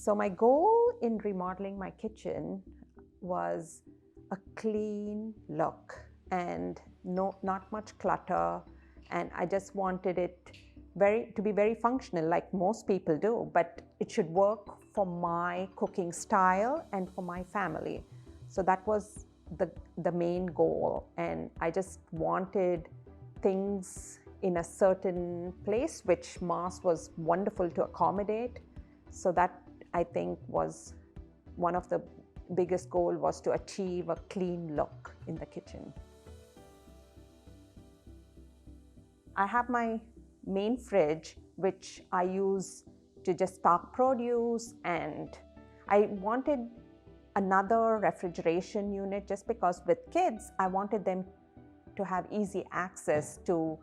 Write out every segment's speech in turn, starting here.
So my goal in remodeling my kitchen was a clean look and not much clutter, and I just wanted it to be very functional like most people do, but it should work for my cooking style and for my family. So that was the main goal, and I just wanted things in a certain place which Mars was wonderful to accommodate. So that, I think, was one of the biggest goal, was to achieve a clean look in the kitchen. I have my main fridge, which I use to just stock produce, and I wanted another refrigeration unit just because with kids, I wanted them to have easy access to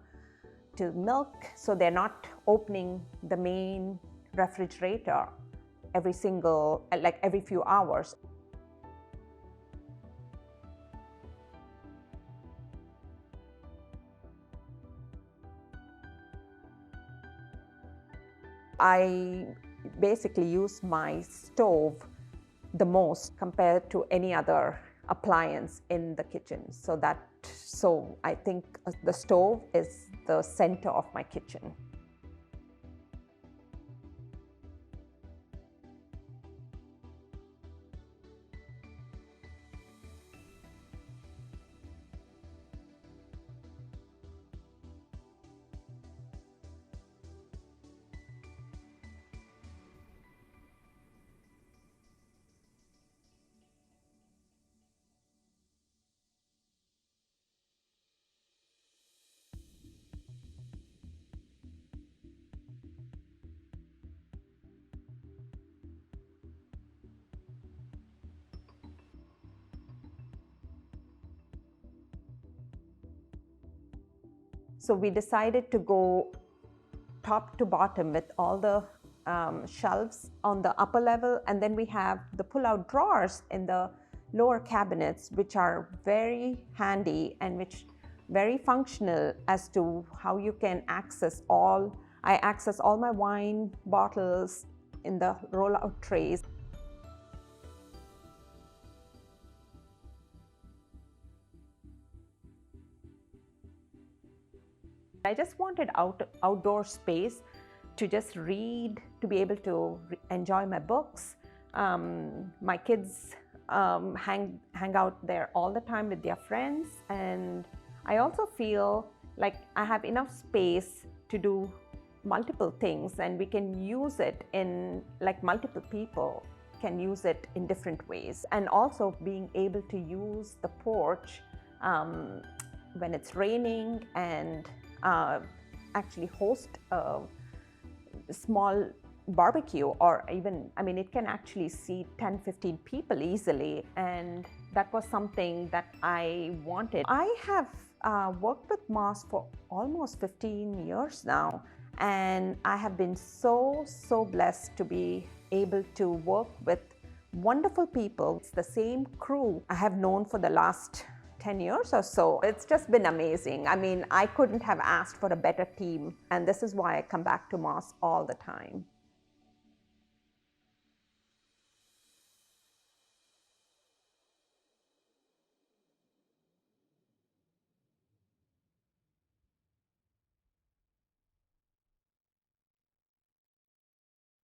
milk, so they're not opening the main refrigerator every few hours. I basically use my stove the most compared to any other appliance in the kitchen. So I think the stove is the center of my kitchen. So we decided to go top to bottom with all the shelves on the upper level, and then we have the pull-out drawers in the lower cabinets, which are very handy and which very functional as to how you can access all. I access all my wine bottles in the roll-out trays. I just wanted outdoor space to just read, to be able to enjoy my books. My kids hang out there all the time with their friends, and I also feel like I have enough space to do multiple things, and we can use it in, like, multiple people can use it in different ways. And also being able to use the porch when it's raining, and actually host a small barbecue, or even, I mean, it can actually seat 10-15 people easily, and that was something that I wanted. I have worked with Moss for almost 15 years now, and I have been so blessed to be able to work with wonderful people. It's the same crew I have known for the last 10 years or so. It's just been amazing. I mean, I couldn't have asked for a better team, and this is why I come back to Moss all the time.